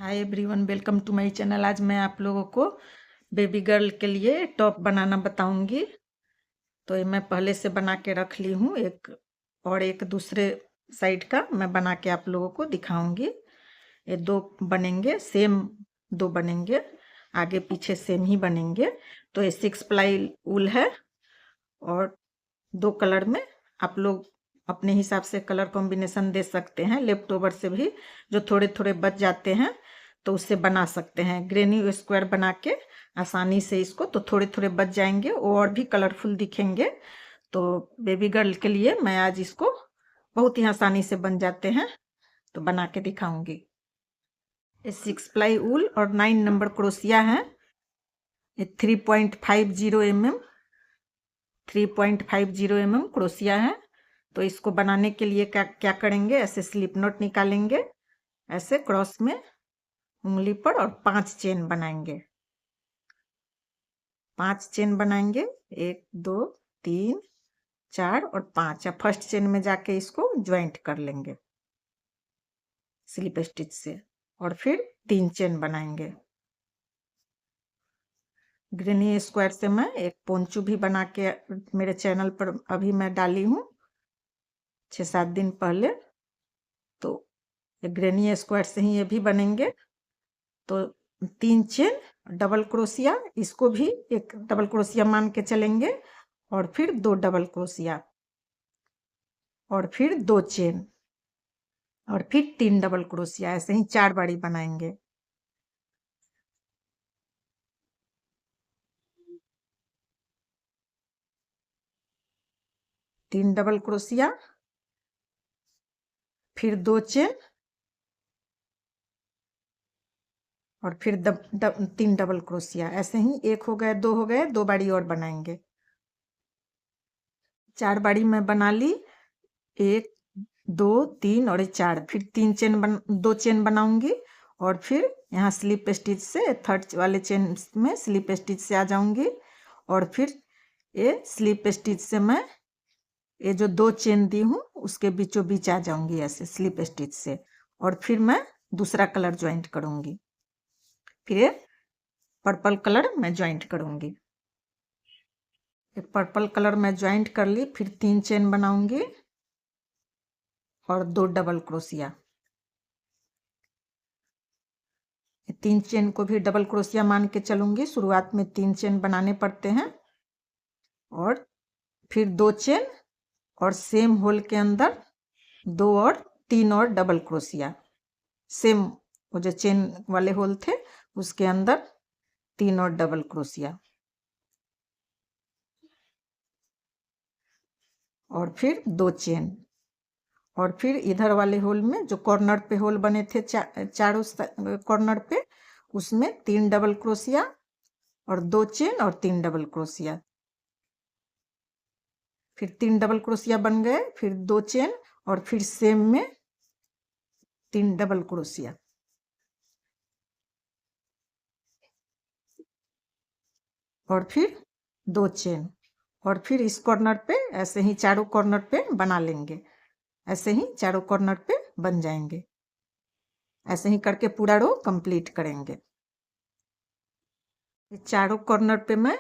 Hi everyone, welcome to my channel. आज मैं आप लोगों को बेबी गर्ल के लिए टॉप बनाना बताऊंगी। तो ये मैं पहले से बना के रख ली हूँ, एक दूसरे साइड का मैं बना के आप लोगों को दिखाऊंगी। ये दो बनेंगे, सेम दो बनेंगे, आगे पीछे सेम ही बनेंगे। तो ये 6 प्लाई ऊल है और दो कलर में आप लोग अपने हिसाब से कलर कॉम्बिनेशन दे सकते हैं। लेफ्ट ओवर से भी जो थोड़े थोड़े बच जाते हैं तो उससे बना सकते हैं। ग्रेनी स्क्वायर बना के आसानी से इसको, तो थोड़े थोड़े बच जाएंगे, वो और भी कलरफुल दिखेंगे। तो बेबी गर्ल के लिए मैं आज इसको बहुत ही आसानी से बन जाते हैं तो बना के दिखाऊंगी। ये 6 प्लाई ऊल और 9 नंबर क्रोशिया है। ये 3.50 mm 3.50 mm क्रोशिया है। तो इसको बनाने के लिए क्या क्या करेंगे, ऐसे स्लिप नॉट निकालेंगे, ऐसे क्रॉस में उंगली पर, और 5 चेन बनाएंगे। 5 चेन बनाएंगे, 1 2 3 4 और 5। अब फर्स्ट चेन में जाके इसको ज्वाइंट कर लेंगे स्लिप स्टिच से, और फिर 3 चेन बनाएंगे। ग्रेनी स्क्वायर से मैं एक पोंचू भी बना के मेरे चैनल पर अभी मैं डाली हूँ 6-7 दिन पहले। तो ग्रेनी स्क्वायर से ही ये भी बनेंगे। तो 3 चेन डबल क्रोशिया, इसको भी एक डबल क्रोशिया मान के चलेंगे, और फिर 2 डबल क्रोशिया, और फिर 2 चेन, और फिर 3 डबल क्रोशिया। ऐसे ही 4 बारी बनाएंगे। तीन डबल क्रोशिया, फिर 2 चेन, और फिर 3 डबल क्रोशिया। ऐसे ही एक हो गए, 2 हो गए, 2 बारी और बनाएंगे। 4 बारी मैं बना ली, 1 2 3 और 4। फिर 2 चेन बनाऊंगी, और फिर यहाँ स्लिप स्टिच से थर्ड वाले चेन में स्लिप स्टिच से आ जाऊंगी, और फिर ये स्लिप स्टिच से मैं ये जो 2 चेन दी हूँ उसके बीचों बीच आ जाऊंगी ऐसे स्लिप स्टिच से, और फिर मैं दूसरा कलर ज्वाइंट करूंगी। फिर ये पर्पल कलर मैं ज्वाइंट करूंगी। पर्पल कलर मैं ज्वाइंट कर ली, फिर 3 चेन बनाऊंगी और 2 डबल क्रोशिया। 3 चेन को भी डबल क्रोशिया मान के चलूंगी। शुरुआत में 3 चेन बनाने पड़ते हैं, और फिर 2 चेन, और सेम होल के अंदर 2 और 3 और डबल क्रोशिया। सेम वो जो चेन वाले होल थे उसके अंदर 3 और डबल क्रोशिया, और फिर 2 चेन, और फिर इधर वाले होल में जो कॉर्नर पे होल बने थे चारों कॉर्नर पे, उसमें 3 डबल क्रोशिया और 2 चेन और 3 डबल क्रोशिया। फिर 3 डबल क्रोशिया बन गए, फिर 2 चेन, और फिर सेम में 3 डबल क्रोशिया, और फिर 2 चेन, और फिर इस कॉर्नर पे ऐसे ही चारों कॉर्नर पे बना लेंगे। ऐसे ही चारों कॉर्नर पे बन जाएंगे। ऐसे ही करके पूरा रो कंप्लीट करेंगे। चारों कॉर्नर पे मैं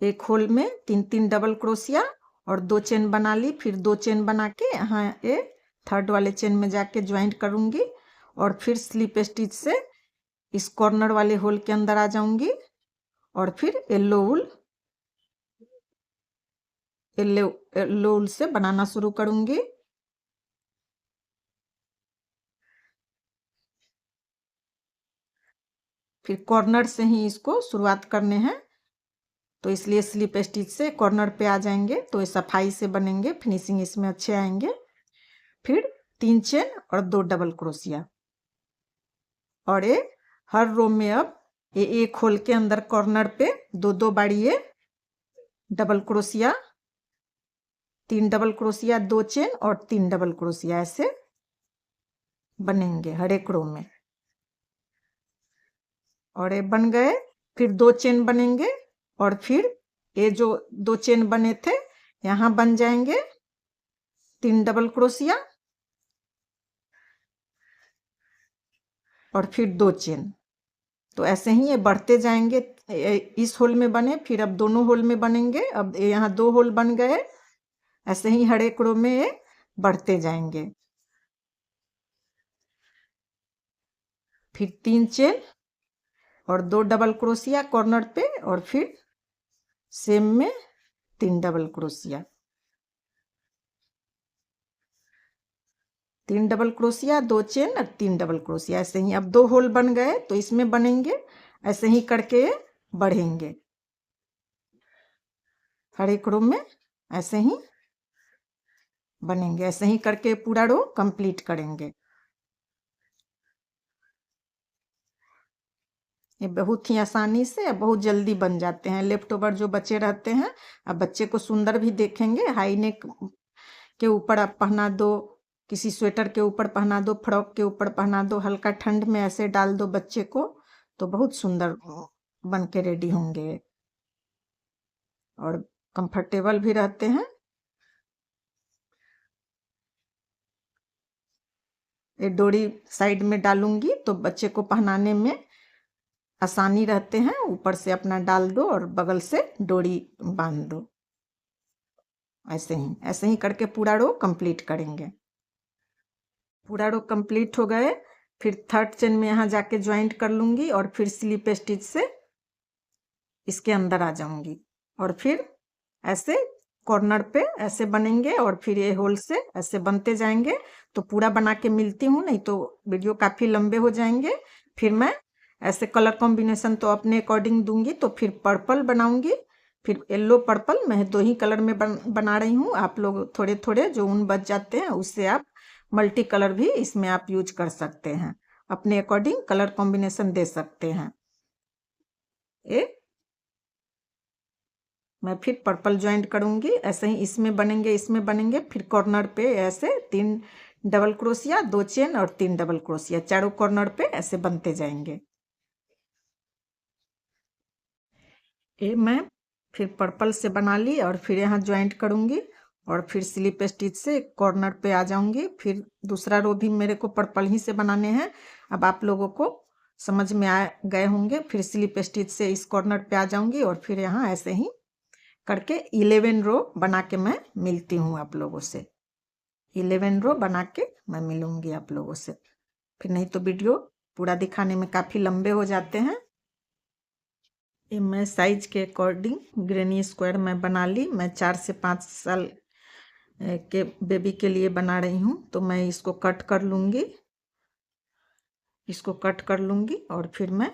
एक होल में 3-3 डबल क्रोशिया और 2 चेन बना ली। फिर 2 चेन बना के यहाँ ये थर्ड वाले चेन में जाके ज्वाइंट करूंगी, और फिर स्लिप स्टिच से इस कॉर्नर वाले होल के अंदर आ जाऊंगी, और फिर येलो ऊल से बनाना शुरू करूंगी। फिर कॉर्नर से ही इसको शुरुआत करने हैं, तो इसलिए स्लिप स्टिच से कॉर्नर पे आ जाएंगे तो ये सफाई से बनेंगे, फिनिशिंग इसमें अच्छे आएंगे। फिर 3 चेन और 2 डबल क्रोशिया, और ये हर रो में अब ये एक होल के अंदर कॉर्नर पे 2-2 बारी ये double crochet, 3 double crochet, 2 chain और 3 डबल क्रोशिया, ऐसे बनेंगे हर एक रो में। और ये बन गए, फिर 2 चेन बनेंगे, और फिर ये जो 2 चेन बने थे यहाँ बन जाएंगे 3 डबल क्रोशिया, और फिर 2 चेन। तो ऐसे ही ये बढ़ते जाएंगे। इस होल में बने, फिर अब दोनों होल में बनेंगे। अब यहाँ 2 होल बन गए। ऐसे ही हर एक रो में ये बढ़ते जाएंगे। फिर 3 चेन और 2 डबल क्रोशिया कॉर्नर पे, और फिर सेम में 3 double crochet, 3 double crochet, 2 chain और 3 डबल क्रोशिया। ऐसे ही अब 2 होल बन गए तो इसमें बनेंगे। ऐसे ही करके बढ़ेंगे हर एक रो में, ऐसे ही बनेंगे। ऐसे ही करके पूरा रो कंप्लीट करेंगे। ये बहुत ही आसानी से, बहुत जल्दी बन जाते हैं। लेफ्ट ओवर जो बचे रहते हैं, अब बच्चे को सुंदर भी देखेंगे। हाई नेक के ऊपर आप पहना दो, किसी स्वेटर के ऊपर पहना दो, फ्रॉक के ऊपर पहना दो, हल्का ठंड में ऐसे डाल दो बच्चे को, तो बहुत सुंदर बन के रेडी होंगे और कंफर्टेबल भी रहते हैं। ये डोरी साइड में डालूंगी तो बच्चे को पहनाने में आसानी रहते हैं। ऊपर से अपना डाल दो और बगल से डोरी बांध दो। ऐसे ही करके पूरा रो कंप्लीट करेंगे। पूरा रो कंप्लीट हो गए। फिर 3rd चेन में यहाँ जाके ज्वाइंट कर लूंगी और फिर स्लिप स्टिच से इसके अंदर आ जाऊंगी। और फिर ऐसे कॉर्नर पे ऐसे बनेंगे और फिर ये होल से ऐसे बनते जाएंगे। तो पूरा बना के मिलती हूँ, नहीं तो वीडियो काफी लंबे हो जाएंगे। फिर मैं ऐसे कलर कॉम्बिनेशन तो अपने अकॉर्डिंग दूंगी। तो फिर पर्पल बनाऊंगी, फिर येलो पर्पल। मैं 2 ही कलर में बना रही हूँ। आप लोग थोड़े थोड़े जो ऊन बच जाते हैं उससे आप मल्टी कलर भी इसमें आप यूज कर सकते हैं। अपने अकॉर्डिंग कलर कॉम्बिनेशन दे सकते हैं। मैं फिर पर्पल ज्वाइंट करूंगी। ऐसे ही इसमें बनेंगे। फिर कॉर्नर पे ऐसे 3 डबल क्रोशिया, 2 चेन और 3 डबल क्रोशिया, चारों कॉर्नर पे ऐसे बनते जाएंगे। ये मैं फिर पर्पल से बना ली और फिर यहाँ ज्वाइंट करूंगी और फिर स्लिप स्टिच से कॉर्नर पे आ जाऊंगी। फिर दूसरा रो भी मेरे को पर्पल ही से बनाने हैं। अब आप लोगों को समझ में आ गए होंगे। फिर स्लिप स्टिच से इस कॉर्नर पे आ जाऊंगी और फिर यहाँ ऐसे ही करके 11 रो बना के मैं मिलती हूँ आप लोगों से। 11 रो बना के मैं मिलूंगी आप लोगों से। फिर नहीं तो वीडियो पूरा दिखाने में काफी लंबे हो जाते हैं। ये मैं साइज के अकॉर्डिंग ग्रेनी स्क्वायर मैं बना ली। मैं 4 से 5 साल के बेबी के लिए बना रही हूँ। तो मैं इसको कट कर लूंगी, और फिर मैं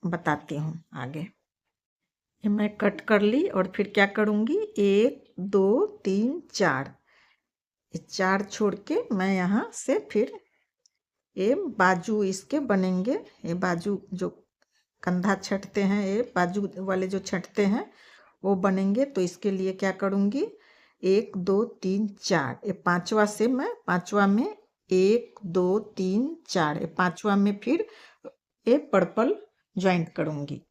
बताती हूँ आगे। ये मैं कट कर ली और फिर क्या करूँगी, 1 2 3 4, ये 4 छोड़ के मैं यहाँ से फिर ये बाजू इसके बनेंगे। ये बाजू जो कंधा छटते हैं, ये बाजू वाले जो छटते हैं वो बनेंगे। तो इसके लिए क्या करूँगी, 1 2 3 4, ये 5वां से मैं 5वां में 1 2 3 4, ये 5वां में फिर ये पर्पल ज्वाइंट करूँगी।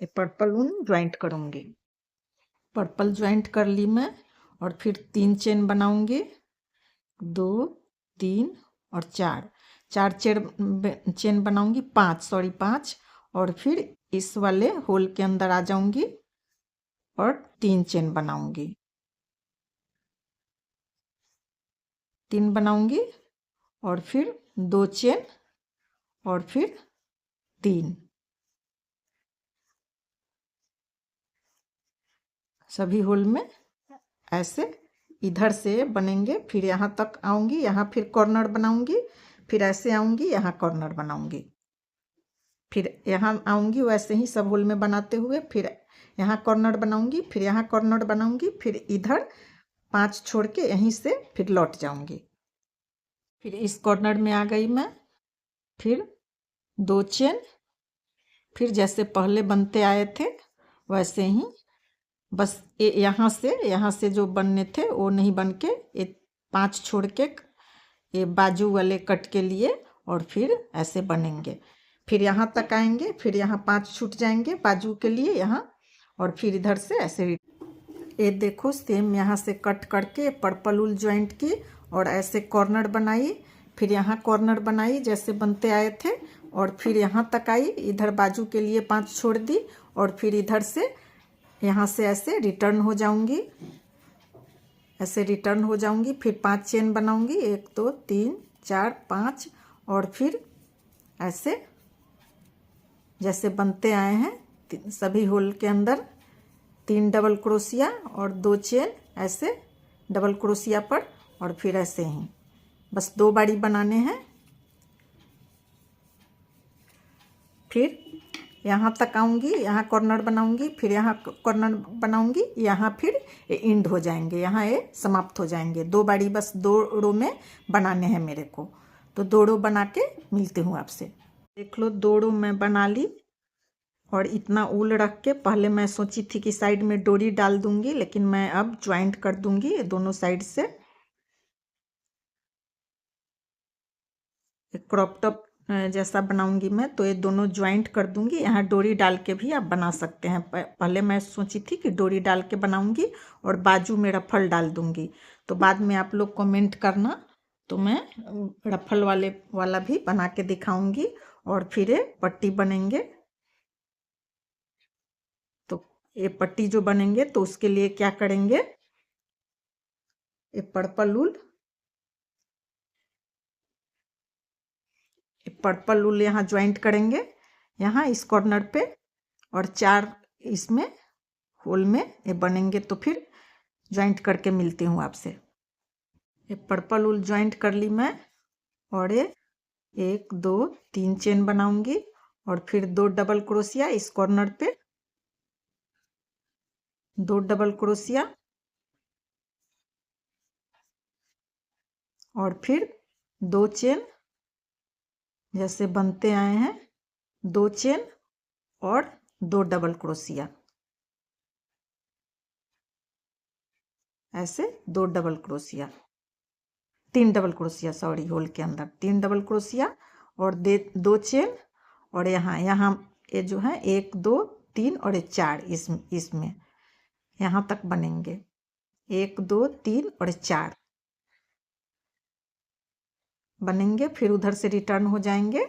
ये पर्पल ऊन ज्वाइंट करूँगी। पर्पल ज्वाइंट कर ली मैं और फिर 3 चेन बनाऊंगी, 2 3 और 4, 4 चेन बनाऊंगी, 5 और फिर इस वाले होल के अंदर आ जाऊंगी और 3 चेन बनाऊंगी, 3 बनाऊंगी और फिर 2 चेन और फिर 3, सभी होल में ऐसे इधर से बनेंगे। फिर यहाँ तक आऊंगी, यहाँ फिर कॉर्नर बनाऊंगी, फिर ऐसे आऊंगी, यहाँ कॉर्नर बनाऊंगी, फिर यहाँ आऊंगी वैसे ही सब होल में बनाते हुए, फिर यहाँ कॉर्नर बनाऊंगी, फिर यहाँ कॉर्नर बनाऊंगी, फिर इधर 5 छोड़ के यहीं से फिर लौट जाऊंगी। फिर इस कॉर्नर में आ गई मैं, फिर 2 चेन, फिर जैसे पहले बनते आए थे वैसे ही, बस यहाँ से जो बनने थे वो नहीं बन के ये 5 छोड़ के ये बाजू वाले कट के लिए और फिर ऐसे बनेंगे। फिर यहाँ तक आएंगे, फिर यहाँ 5 छूट जाएंगे बाजू के लिए यहाँ, और फिर इधर से ऐसे ये देखो सेम यहाँ से कट करके पर्पल ऊल ज्वाइंट की और ऐसे कॉर्नर बनाई, फिर यहाँ कॉर्नर बनाई जैसे बनते आए थे, और फिर यहाँ तक आई, इधर बाजू के लिए 5 छोड़ दी, और फिर इधर से यहाँ से ऐसे रिटर्न हो जाऊंगी, ऐसे रिटर्न हो जाऊंगी। फिर 5 चेन बनाऊंगी, 1 2 3 4 5, और फिर ऐसे जैसे बनते आए हैं सभी होल के अंदर 3 डबल क्रोशिया और 2 चेन ऐसे डबल क्रोशिया पर, और फिर ऐसे ही बस 2 बारी बनाने हैं। फिर यहाँ तक आऊँगी, यहाँ कॉर्नर बनाऊँगी, फिर यहाँ कॉर्नर बनाऊँगी, यहाँ फिर एंड हो जाएंगे, यहाँ ये समाप्त हो जाएंगे। 2 बारी बस 2 रो में बनाने हैं मेरे को, तो 2 रो बना के मिलती हूँ आपसे। देख लो 2 रो मैं बना ली, और इतना ऊल रख के पहले मैं सोची थी कि साइड में डोरी डाल दूंगी, लेकिन मैं अब ज्वाइंट कर दूंगी दोनों साइड से। एक क्रॉप टॉप जैसा बनाऊंगी मैं, तो ये दोनों ज्वाइंट कर दूंगी। यहाँ डोरी डाल के भी आप बना सकते हैं। पहले मैं सोची थी कि डोरी डाल के बनाऊंगी और बाजू में रफल डाल दूंगी, तो बाद में आप लोग कमेंट करना, तो मैं रफल वाला भी बना के दिखाऊंगी। और फिर ये पट्टी बनेंगे, तो ये पट्टी जो बनेंगे तो उसके लिए क्या करेंगे, ये पर्पल ऊल यहाँ ज्वाइंट करेंगे, यहाँ इस कॉर्नर पे, और 4 इसमें होल में ये बनेंगे। तो फिर ज्वाइंट करके मिलती हूँ आपसे। ये पर्पल ऊल ज्वाइंट कर ली मैं, और ये 1 2 3 चेन बनाऊंगी, और फिर 2 डबल क्रोशिया इस कॉर्नर पे, 2 डबल क्रोशिया, और फिर 2 चेन जैसे बनते आए हैं, 2 चेन और 2 डबल क्रोशिया, ऐसे 2 double crochet, 3 double crochet, sorry, hole के अंदर 3 डबल क्रोशिया और 2 चेन, और यहाँ ये जो है 1 2 3 और ये 4 इसमें यहाँ तक बनेंगे, 1 2 3 और 4 बनेंगे। फिर उधर से रिटर्न हो जाएंगे।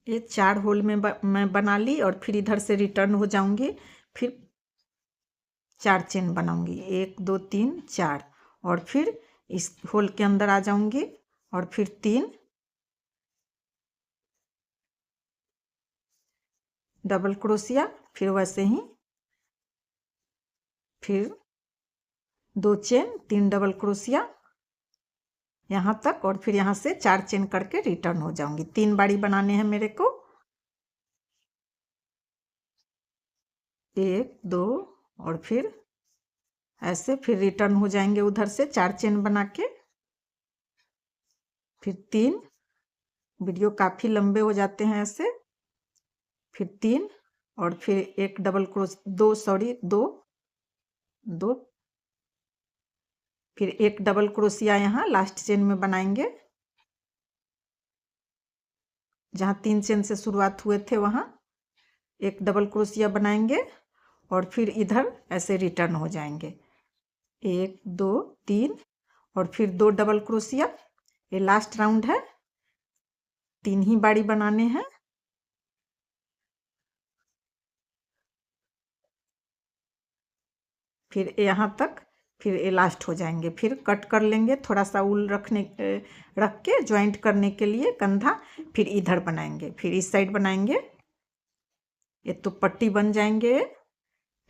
ये 4 होल में मैं बना ली, और फिर इधर से रिटर्न हो जाऊंगी। फिर 4 चेन बनाऊंगी, 1 2 3 4, और फिर इस होल के अंदर आ जाऊंगी, और फिर 3 डबल क्रोशिया, फिर वैसे ही फिर 2 चेन 3 डबल क्रोशिया यहाँ तक, और फिर यहाँ से 4 चेन करके रिटर्न हो जाऊंगी। 3 बारी बनाने हैं मेरे को, 1 2, और फिर ऐसे फिर रिटर्न हो जाएंगे उधर से 4 चेन बना के, फिर 3, वीडियो काफ़ी लंबे हो जाते हैं ऐसे, फिर 3, और फिर 1 डबल क्रोश 2 सॉरी 2 2, फिर 1 डबल क्रोशिया यहाँ लास्ट चेन में बनाएंगे, जहाँ 3 चेन से शुरुआत हुए थे वहाँ 1 डबल क्रोशिया बनाएंगे, और फिर इधर ऐसे रिटर्न हो जाएंगे, 1 2 3, और फिर 2 डबल क्रोशिया। ये लास्ट राउंड है, 3 ही बारी बनाने हैं। फिर यहाँ तक, फिर ये लास्ट हो जाएंगे। फिर कट कर लेंगे, थोड़ा सा ऊल रख के ज्वाइंट करने के लिए कंधा। फिर इधर बनाएंगे, फिर इस साइड बनाएंगे। ये तो पट्टी बन जाएंगे।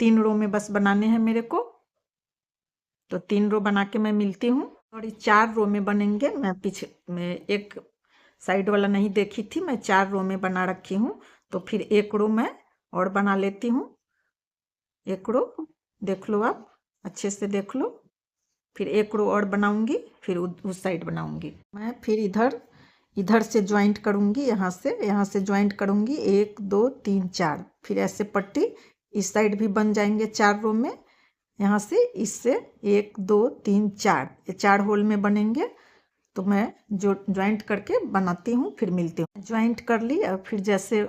3 रो में बस बनाने हैं मेरे को, तो 3 रो बना के मैं मिलती हूँ। और ये 4 रो में बनेंगे। मैं पीछे में एक साइड वाला नहीं देखी थी, मैं 4 रो में बना रखी हूँ। तो फिर 1 रो मैं और बना लेती हूँ। 1 रो देख लो, आप अच्छे से देख लो। फिर 1 रो और बनाऊंगी, फिर उस साइड बनाऊंगी मैं। फिर इधर से ज्वाइंट करूंगी, यहाँ से ज्वाइंट करूंगी, 1 2 3 4। फिर ऐसे पट्टी इस साइड भी बन जाएंगे 4 रो में। यहाँ से इससे 1 2 3 4, ये 4 होल में बनेंगे। तो मैं जो ज्वाइंट करके बनाती हूँ, फिर मिलती हूँ। ज्वाइंट कर ली, और फिर जैसे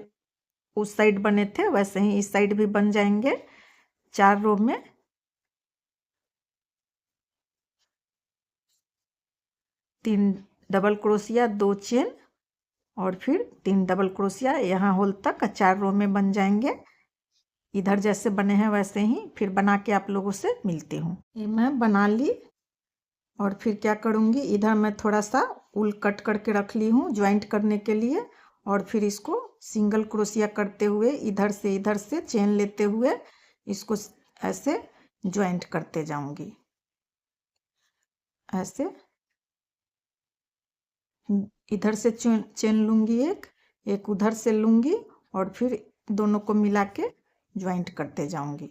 उस साइड बने थे वैसे ही इस साइड भी बन जाएंगे 4 रो में। तीन डबल क्रोशिया, 2 चेन और फिर 3 डबल क्रोशिया, यहाँ होल तक 4 रो में बन जाएंगे। इधर जैसे बने हैं वैसे ही फिर बना के आप लोगों से मिलती हूँ। ये मैं बना ली और फिर क्या करूँगी, इधर मैं थोड़ा सा ऊल कट करके रख ली हूँ ज्वाइंट करने के लिए, और फिर इसको सिंगल क्रोशिया करते हुए इधर से चेन लेते हुए इसको ऐसे ज्वाइंट करते जाऊंगी। ऐसे इधर से चेन लूंगी, एक उधर से लूंगी और फिर दोनों को मिला के ज्वाइंट करते जाऊंगी।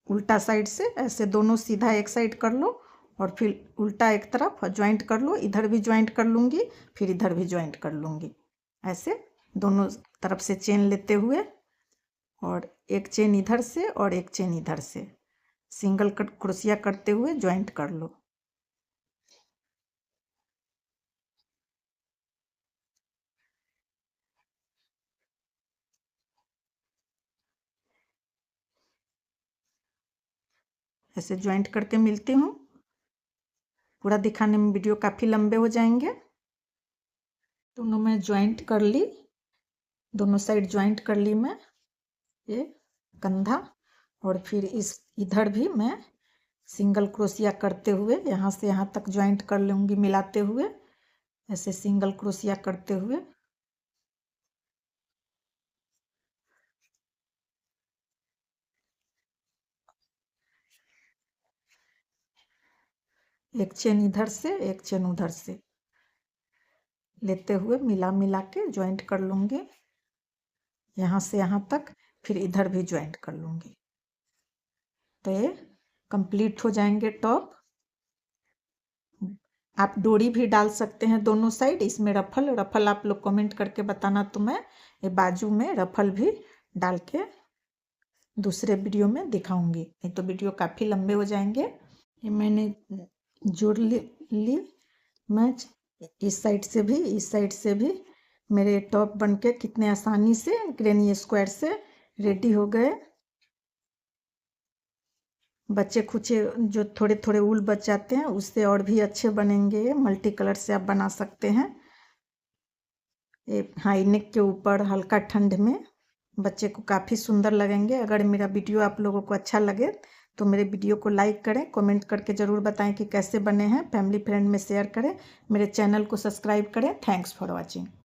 उल्टा साइड से ऐसे दोनों सीधा एक साइड कर लो और फिर उल्टा एक तरफ ज्वाइंट कर लो। इधर भी ज्वाइंट कर लूंगी, फिर इधर भी ज्वाइंट कर लूंगी। ऐसे दोनों तरफ से चेन लेते हुए और एक चेन इधर से और एक चेन इधर से सिंगल क्रोशिया करते हुए ज्वाइंट कर लो। ऐसे ज्वाइंट करके मिलती हूँ। पूरा दिखाने में वीडियो काफ़ी लंबे हो जाएंगे। दोनों मैं ज्वाइंट कर ली, दोनों साइड ज्वाइंट कर ली मैं ये कंधा, और फिर इस इधर भी मैं सिंगल क्रोशिया करते हुए यहाँ से यहाँ तक ज्वाइंट कर लूँगी मिलाते हुए। ऐसे सिंगल क्रोशिया करते हुए एक चेन इधर से एक चेन उधर से लेते हुए मिला के ज्वाइंट कर लूँगी यहाँ से यहाँ तक, फिर इधर भी ज्वाइंट कर लूँगी। तो ये कंप्लीट हो जाएंगे टॉप। आप डोरी भी डाल सकते हैं दोनों साइड। इसमें रफल आप लोग कमेंट करके बताना, तो मैं ये बाजू में रफल भी डाल के दूसरे वीडियो में दिखाऊंगी, नहीं तो वीडियो काफ़ी लंबे हो जाएंगे। ये मैंने जोड़ ली मैं इस साइड से भी इस साइड से भी। मेरे टॉप बनके कितने आसानी से ग्रेनी स्क्वायर से रेडी हो गए। बच्चे खुचे जो थोड़े थोड़े ऊल बच जाते हैं उससे और भी अच्छे बनेंगे। मल्टी कलर से आप बना सकते हैं। ये हाई नेक के ऊपर हल्का ठंड में बच्चे को काफ़ी सुंदर लगेंगे। अगर मेरा वीडियो आप लोगों को अच्छा लगे तो मेरे वीडियो को लाइक करें, कमेंट करके ज़रूर बताएं कि कैसे बने हैं। फैमिली फ्रेंड में शेयर करें, मेरे चैनल को सब्सक्राइब करें। Thanks for watching.